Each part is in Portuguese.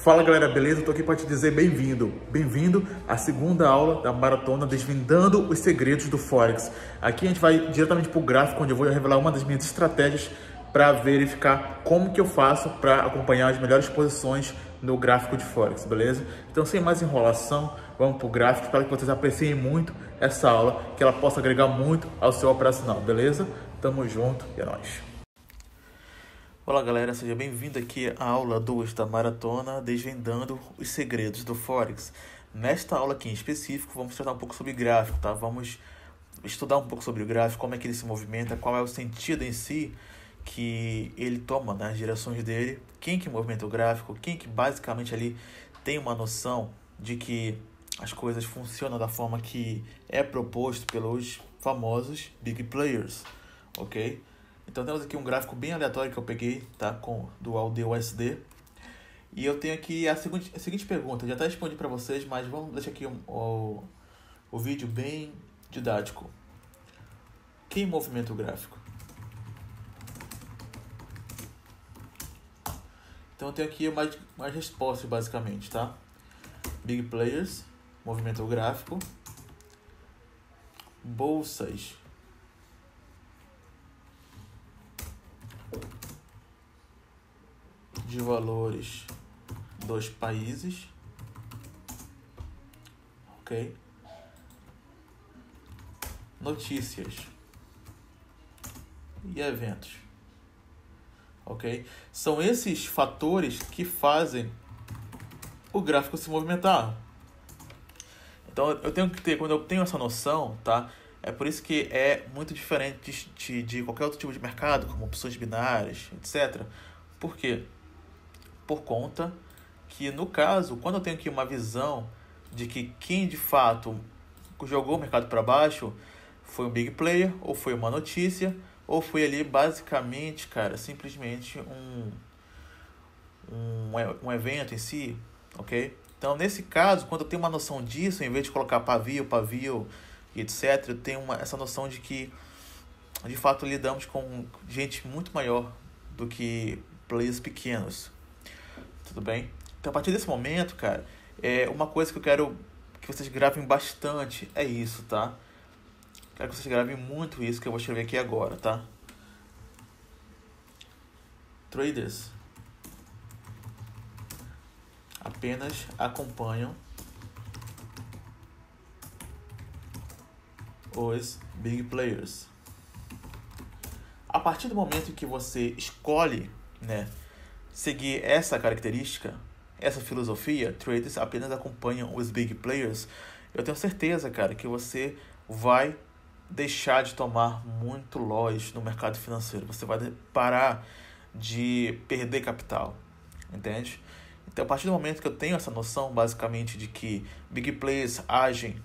Fala galera, beleza? Estou aqui para te dizer bem-vindo. Bem-vindo à segunda aula da maratona Desvendando os Segredos do Forex. Aqui a gente vai diretamente para o gráfico, onde eu vou revelar uma das minhas estratégias para verificar como que eu faço para acompanhar as melhores posições no gráfico de Forex, beleza? Então, sem mais enrolação, vamos para o gráfico. Espero que vocês apreciem muito essa aula, que ela possa agregar muito ao seu operacional, beleza? Tamo junto e é nóis. Olá galera, seja bem-vindo aqui à aula 2 da Maratona Desvendando os Segredos do Forex. Nesta aula aqui em específico, vamos tratar um pouco sobre gráfico, tá? Vamos estudar um pouco sobre o gráfico, como é que ele se movimenta, qual é o sentido em si que ele toma nas direções dele, quem que movimenta o gráfico, quem que basicamente ali tem uma noção de que as coisas funcionam da forma que é proposto pelos famosos Big Players, ok? Então temos aqui um gráfico bem aleatório que eu peguei, tá, do AUD/USD. E eu tenho aqui a seguinte pergunta, já até respondi para vocês, mas vamos deixar aqui o vídeo bem didático. Quem movimenta o gráfico? Então eu tenho aqui mais respostas basicamente, tá? Big Players movimenta o gráfico. Bolsas de valores dos países, ok? Notícias e eventos, ok? São esses fatores que fazem o gráfico se movimentar. Então eu tenho que ter, quando eu tenho essa noção, tá? É por isso que é muito diferente de qualquer outro tipo de mercado, como opções binárias, etc. Por quê? Por conta que, no caso, quando eu tenho aqui uma visão de que quem de fato jogou o mercado para baixo foi um big player, ou foi uma notícia, ou foi ali basicamente, cara, simplesmente um evento em si, ok? Então, nesse caso, quando eu tenho uma noção disso, em vez de colocar pavio e etc., eu tenho essa noção de que, de fato, lidamos com gente muito maior do que players pequenos. Tudo bem? Então, a partir desse momento, cara, uma coisa que eu quero que vocês gravem bastante é isso, tá? Quero que vocês gravem muito isso que eu vou escrever aqui agora, tá? Traders apenas acompanham os big players. A partir do momento que você escolhe, né, seguir essa característica, essa filosofia, traders apenas acompanham os big players, eu tenho certeza, cara, que você vai deixar de tomar muito loss no mercado financeiro. Você vai parar de perder capital, entende? Então, a partir do momento que eu tenho essa noção, basicamente, de que big players agem...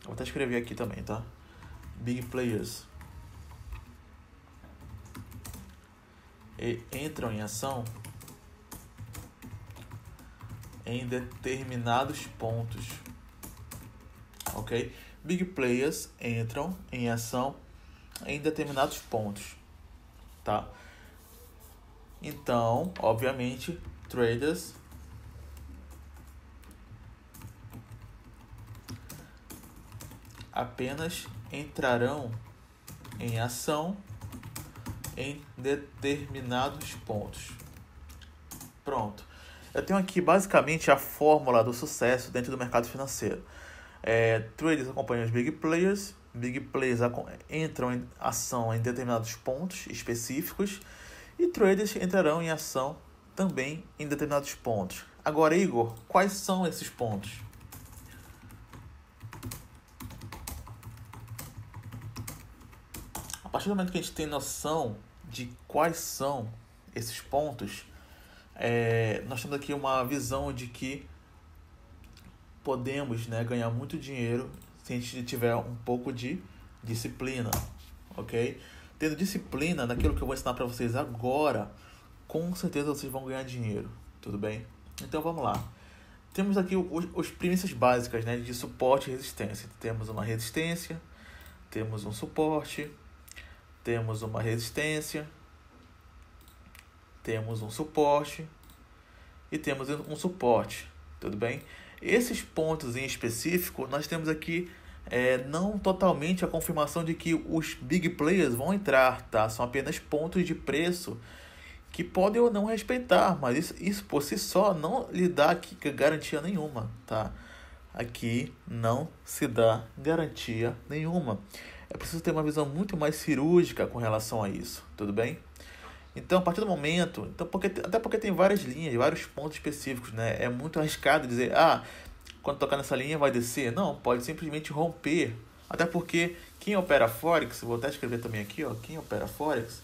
Vou até escrever aqui também, tá? Big players entram em ação em determinados pontos, ok? Big players entram em ação em determinados pontos, tá? Então, obviamente, traders apenas entrarão em ação em determinados pontos. Pronto. Eu tenho aqui basicamente a fórmula do sucesso dentro do mercado financeiro. Traders acompanham os big players entram em ação em determinados pontos específicos e traders entrarão em ação também em determinados pontos. Agora, Igor, quais são esses pontos? A partir do momento que a gente tem noção de quais são esses pontos, nós temos aqui uma visão de que podemos, né, ganhar muito dinheiro se a gente tiver um pouco de disciplina, ok? Tendo disciplina naquilo que eu vou ensinar para vocês agora, com certeza vocês vão ganhar dinheiro, tudo bem? Então vamos lá. Temos aqui os premissas básicas, né, de suporte e resistência. Temos uma resistência, temos um suporte, temos uma resistência, temos um suporte e temos um suporte, tudo bem? Esses pontos em específico, nós temos aqui não totalmente a confirmação de que os big players vão entrar, tá? São apenas pontos de preço que podem ou não respeitar, mas isso por si só não lhe dá aqui garantia nenhuma, tá? Aqui não se dá garantia nenhuma. É preciso ter uma visão muito mais cirúrgica com relação a isso, tudo bem? Então, a partir do momento, até porque tem várias linhas, vários pontos específicos, né? É muito arriscado dizer, quando tocar nessa linha vai descer. Não, pode simplesmente romper. Até porque quem opera Forex, vou até escrever também aqui, ó, quem opera Forex,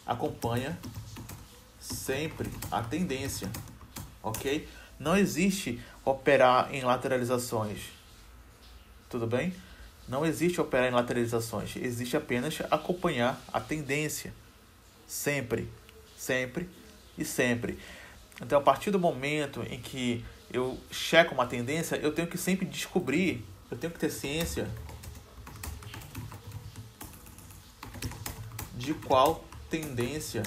acompanha sempre a tendência, ok? Não existe operar em lateralizações, tudo bem? Não existe operar em lateralizações, existe apenas acompanhar a tendência, sempre, sempre e sempre. Então, a partir do momento em que eu checo uma tendência, eu tenho que sempre descobrir, eu tenho que ter ciência de qual tendência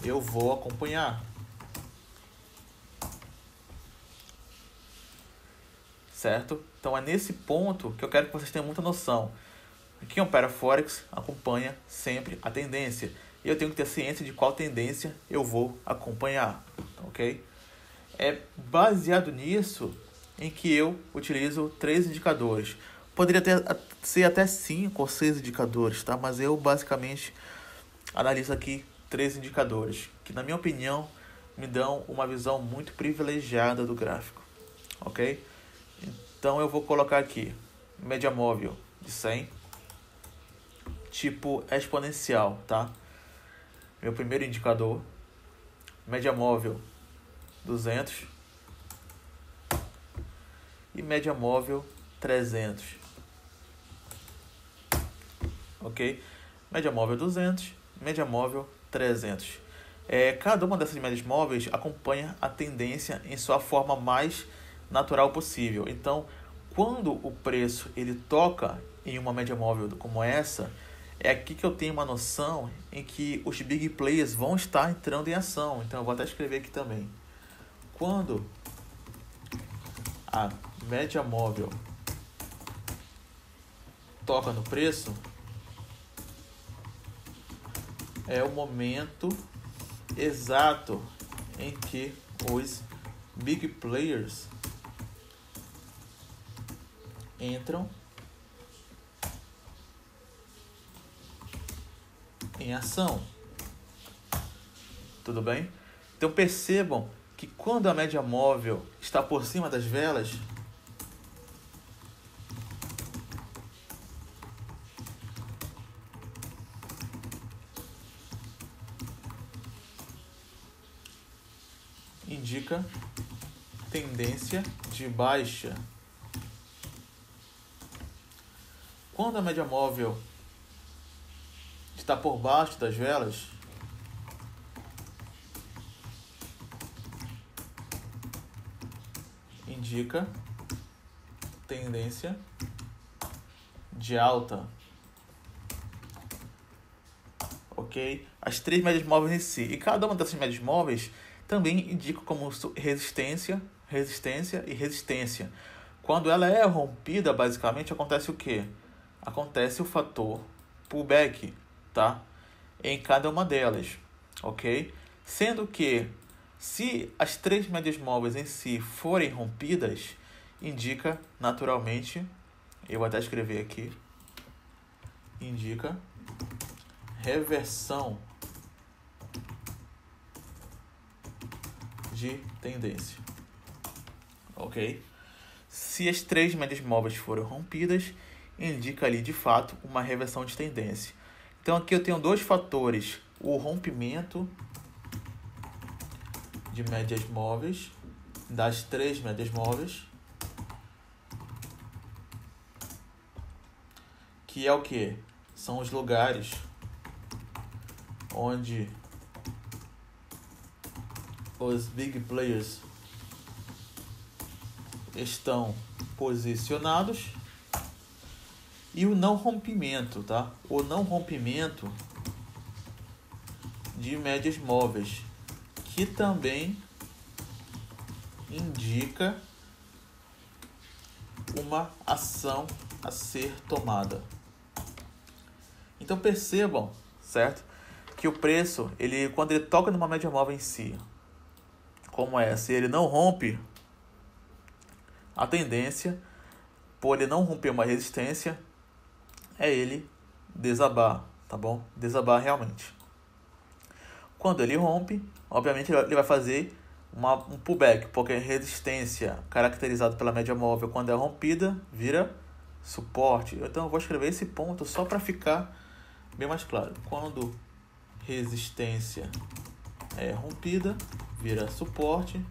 eu vou acompanhar. Certo? Então é nesse ponto que eu quero que vocês tenham muita noção. Quem opera Forex acompanha sempre a tendência. E eu tenho que ter ciência de qual tendência eu vou acompanhar. Ok? É baseado nisso em que eu utilizo 3 indicadores. Poderia ser até 5 ou 6 indicadores, tá? Mas eu basicamente analiso aqui 3 indicadores, que na minha opinião me dão uma visão muito privilegiada do gráfico. Ok? Então eu vou colocar aqui média móvel de 100, tipo exponencial, tá? Meu primeiro indicador, média móvel 200 e média móvel 300. Ok? Média móvel 200, média móvel 300. Cada uma dessas médias móveis acompanha a tendência em sua forma mais natural possível. Então, quando o preço ele toca em uma média móvel como essa, é aqui que eu tenho uma noção em que os big players vão estar entrando em ação. Então, eu vou até escrever aqui também. Quando a média móvel toca no preço, é o momento exato em que os big players entram em ação. Tudo bem? Então percebam que quando a média móvel está por cima das velas, indica tendência de baixa. Quando a média móvel está por baixo das velas, indica tendência de alta. Ok? As 3 médias móveis em si. E cada uma dessas médias móveis também indica como resistência, resistência e resistência. Quando ela é rompida, basicamente acontece o quê? Acontece o fator pullback, tá? Em cada uma delas, ok? Sendo que se as 3 médias móveis em si forem rompidas, indica naturalmente, eu vou até escrever aqui, indica reversão de tendência, ok? Se as 3 médias móveis forem rompidas, indica ali de fato uma reversão de tendência. Então aqui eu tenho 2 fatores, o rompimento de médias móveis, das 3 médias móveis, que é o que? São os lugares onde os big players estão posicionados, e o não rompimento, tá? O não rompimento de médias móveis, que também indica uma ação a ser tomada. Então percebam, certo? Que o preço, quando ele toca numa média móvel em si, como essa, e ele não rompe, a tendência, por ele não romper uma resistência, é ele desabar, tá bom? Desabar realmente. Quando ele rompe, obviamente ele vai fazer um pullback, porque a resistência caracterizada pela média móvel, quando é rompida, vira suporte. Então eu vou escrever esse ponto só para ficar bem mais claro. Quando resistência é rompida, vira suporte.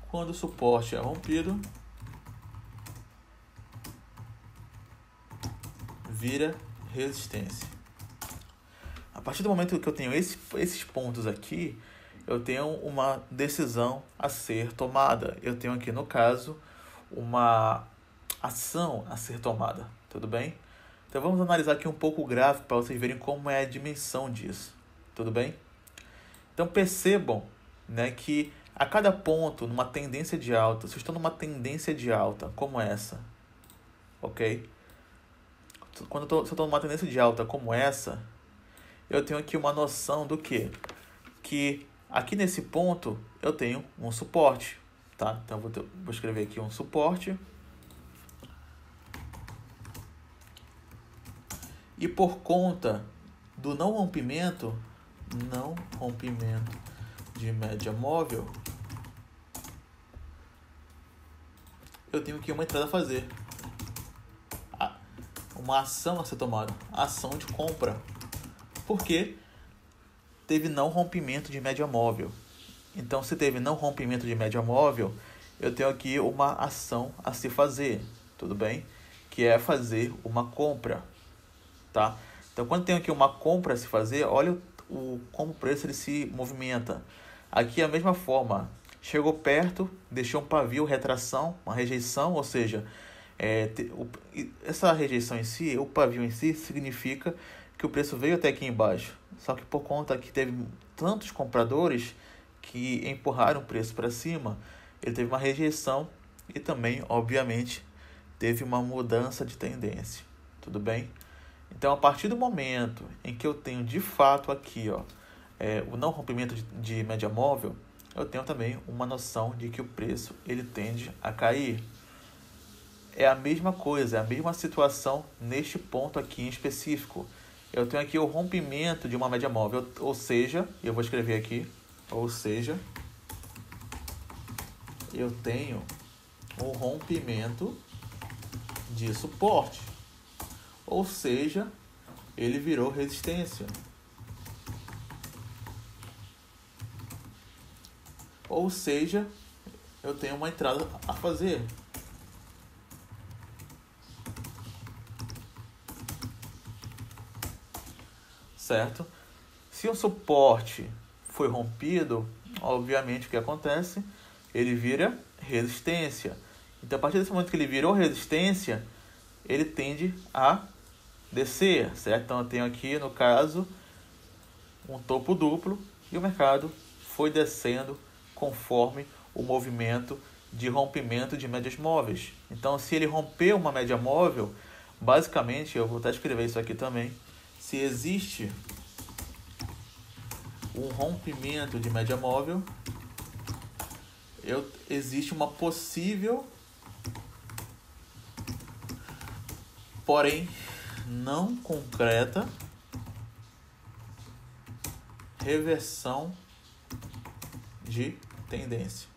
Quando o suporte é rompido, vira resistência. A partir do momento que eu tenho esses pontos aqui, eu tenho uma decisão a ser tomada. Eu tenho aqui, no caso, uma ação a ser tomada. Tudo bem? Então vamos analisar aqui um pouco o gráfico para vocês verem como é a dimensão disso. Tudo bem? Então percebam, né, que a cada ponto numa tendência de alta, se eu estou numa tendência de alta como essa, ok? Se eu estou numa tendência de alta como essa, eu tenho aqui uma noção do quê? Que aqui nesse ponto eu tenho um suporte, tá? Então vou escrever aqui um suporte. E por conta do não rompimento de média móvel, eu tenho aqui uma entrada a fazer. Uma ação a ser tomada. Ação de compra. Porque teve não rompimento de média móvel. Então, se teve não rompimento de média móvel, eu tenho aqui uma ação a se fazer. Tudo bem? Que é fazer uma compra. Tá? Então, quando tem aqui uma compra a se fazer, olha como o preço ele se movimenta. Aqui é a mesma forma. Chegou perto, deixou um pavio, retração, uma rejeição, ou seja, essa rejeição em si, o pavio em si, significa que o preço veio até aqui embaixo. Só que por conta que teve tantos compradores que empurraram o preço para cima, ele teve uma rejeição e também, obviamente, teve uma mudança de tendência. Tudo bem? Então, a partir do momento em que eu tenho de fato aqui o não rompimento de média móvel, eu tenho também uma noção de que o preço ele tende a cair. É a mesma coisa, é a mesma situação neste ponto aqui em específico. Eu tenho aqui o rompimento de uma média móvel, ou seja, eu vou escrever aqui, ou seja, eu tenho um rompimento de suporte. Ou seja, ele virou resistência. Ou seja, eu tenho uma entrada a fazer. Certo? Se o suporte foi rompido, obviamente o que acontece? Ele vira resistência. Então, a partir desse momento que ele virou resistência, ele tende a descer, certo? Então, eu tenho aqui, no caso, um topo duplo e o mercado foi descendo conforme o movimento de rompimento de médias móveis. Então, se ele romper uma média móvel, basicamente, eu vou até escrever isso aqui também, se existe um rompimento de média móvel, existe uma possível, porém não concreta, reversão de tendência.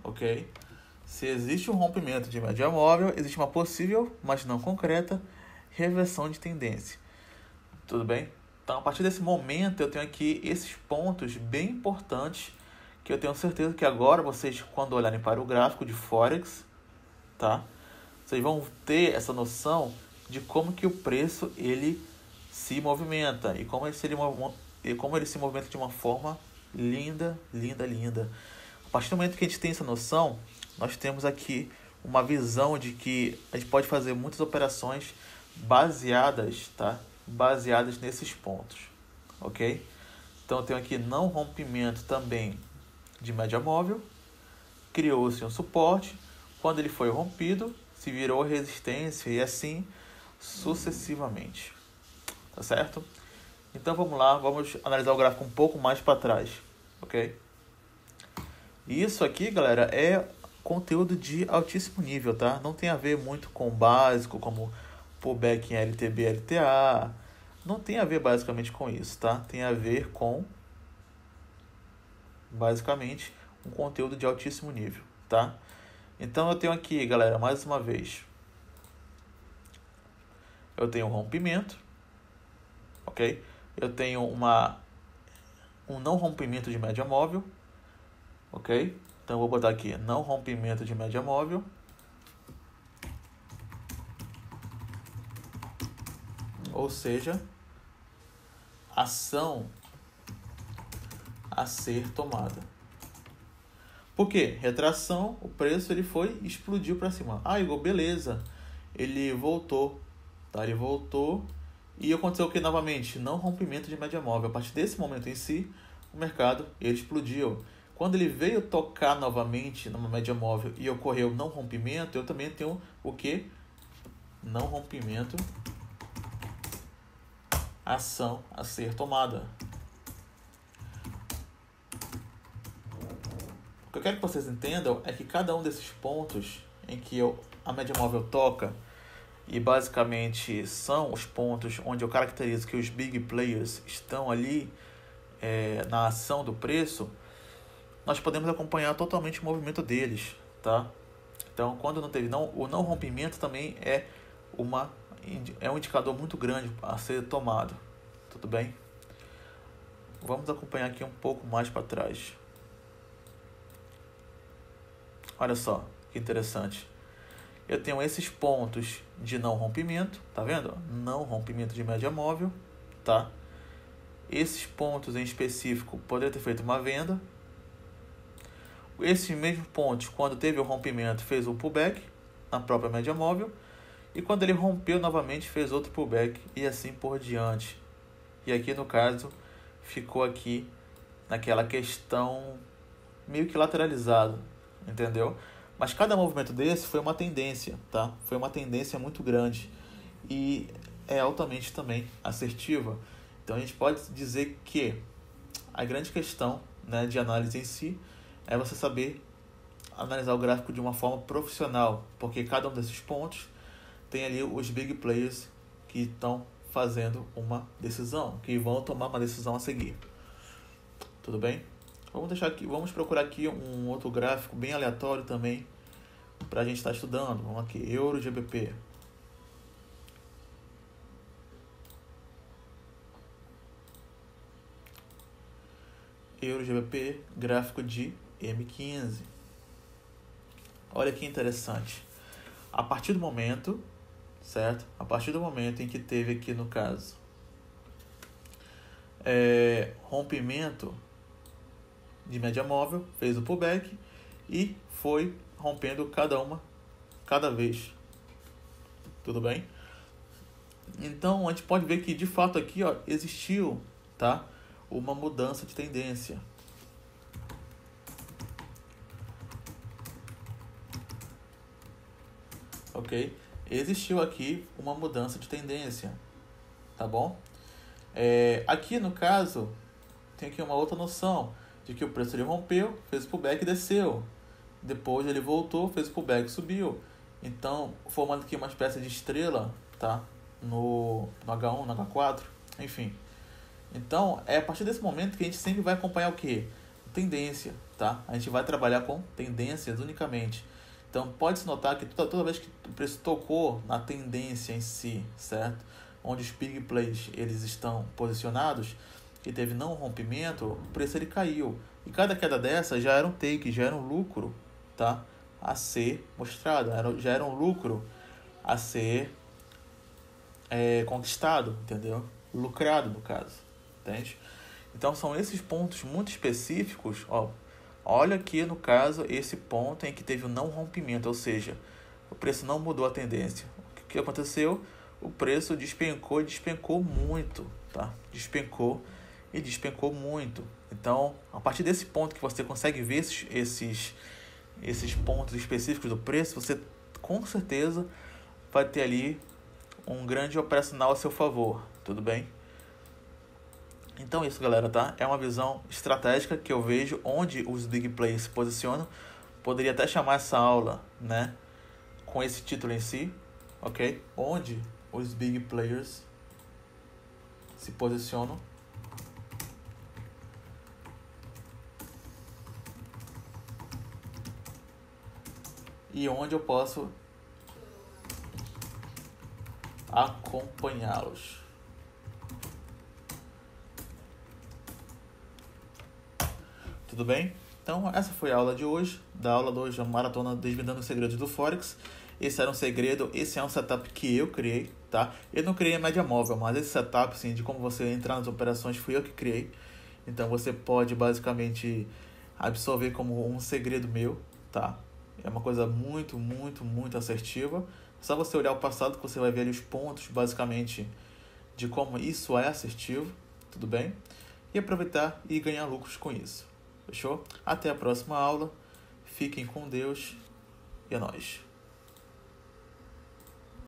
Ok? Se existe um rompimento de média móvel, existe uma possível, mas não concreta, reversão de tendência. Tudo bem? Então, a partir desse momento, eu tenho aqui esses pontos bem importantes que eu tenho certeza que agora vocês, quando olharem para o gráfico de Forex, tá? Vocês vão ter essa noção de como que o preço ele se movimenta e como ele se movimenta de uma forma linda, linda, linda. A partir do momento que a gente tem essa noção, nós temos aqui uma visão de que a gente pode fazer muitas operações baseadas, tá? baseadas nesses pontos, ok? Então eu tenho aqui não rompimento também de média móvel, criou-se um suporte, quando ele foi rompido, se virou resistência e assim sucessivamente, tá certo? Então vamos lá, vamos analisar o gráfico um pouco mais para trás, ok? Isso aqui, galera, é conteúdo de altíssimo nível, tá? Não tem a ver muito com o básico, como pullback em LTB, LTA. Não tem a ver basicamente com isso, tá? Tem a ver com, basicamente, um conteúdo de altíssimo nível, tá? Então eu tenho aqui, galera, mais uma vez, eu tenho um rompimento, ok? Eu tenho um não rompimento de média móvel, ok? Então eu vou botar aqui não rompimento de média móvel. Ou seja, ação a ser tomada. Por quê? Retração, o preço ele explodiu para cima. Ah, Igor, beleza. Ele voltou, tá? Ele voltou e aconteceu o que novamente? Não rompimento de média móvel. A partir desse momento em si, o mercado ele explodiu. Quando ele veio tocar novamente numa média móvel e ocorreu não rompimento, eu também tenho o que? Não rompimento, ação a ser tomada. O que eu quero que vocês entendam é que cada um desses pontos em que a média móvel toca, e basicamente são os pontos onde eu caracterizo que os big players estão ali na ação do preço, nós podemos acompanhar totalmente o movimento deles, tá? Então, quando não teve o não rompimento também é um indicador muito grande a ser tomado, tudo bem? Vamos acompanhar aqui um pouco mais para trás. Olha só, que interessante. Eu tenho esses pontos de não rompimento, tá vendo? Não rompimento de média móvel, tá? Esses pontos em específico poderia ter feito uma venda. Esses mesmos pontos, quando teve o rompimento, fez um pullback na própria média móvel. E quando ele rompeu novamente, fez outro pullback e assim por diante. E aqui no caso, ficou aqui naquela questão meio que lateralizado, entendeu? Mas cada movimento desse foi uma tendência, tá? Foi uma tendência muito grande e é altamente também assertiva. Então a gente pode dizer que a grande questão, né, de análise em si é você saber analisar o gráfico de uma forma profissional, porque cada um desses pontos tem ali os big players que estão fazendo uma decisão, que vão tomar uma decisão a seguir. Tudo bem? Vamos procurar aqui um outro gráfico bem aleatório também para a gente estar estudando. Vamos aqui, Euro GBP. Euro GBP, gráfico de M15. Olha que interessante. A partir do momento, certo? A partir do momento em que teve aqui no caso rompimento de média móvel, fez o pullback e foi rompendo cada vez. Tudo bem? Então a gente pode ver que de fato aqui, ó, existiu, tá, uma mudança de tendência. Ok? Existiu aqui uma mudança de tendência, tá bom? Aqui no caso tem aqui uma outra noção de que o preço ele rompeu, fez o pullback e desceu. Depois ele voltou, fez o pullback e subiu. Então, formando aqui uma espécie de estrela, tá? No H1, no H4, enfim. Então, é a partir desse momento que a gente sempre vai acompanhar o quê? Tendência, tá? A gente vai trabalhar com tendências unicamente. Então, pode-se notar que toda vez que o preço tocou na tendência em si, certo? Onde os big plays eles estão posicionados, e teve não rompimento, o preço ele caiu. E cada queda dessa já era um take, já era um lucro, tá, a ser mostrado, já era um lucro a ser conquistado, entendeu? Lucrado, no caso, entende? Então são esses pontos muito específicos, ó. Olha aqui no caso esse ponto em que teve um não rompimento, ou seja, o preço não mudou a tendência. O que aconteceu? o preço despencou e despencou muito, tá? Despencou e despencou muito. Então, a partir desse ponto que você consegue ver esses pontos específicos do preço, você com certeza vai ter ali um grande operacional a seu favor, tudo bem? Então é isso, galera, tá? É uma visão estratégica que eu vejo onde os big players se posicionam. Poderia até chamar essa aula, né, com esse título em si, ok? Onde os big players se posicionam. E onde eu posso acompanhá-los. Tudo bem? Então, essa foi a aula de hoje, a maratona Desvendando os Segredos do Forex. Esse era um segredo, esse é um setup que eu criei, tá? Eu não criei a média móvel, mas esse setup, assim, de como você entrar nas operações, fui eu que criei. Então, você pode, basicamente, absorver como um segredo meu, tá? É uma coisa muito, muito, muito assertiva. Só você olhar o passado que você vai ver ali os pontos, basicamente, de como isso é assertivo, tudo bem? E aproveitar e ganhar lucros com isso. Fechou? Até a próxima aula. Fiquem com Deus e é nóis.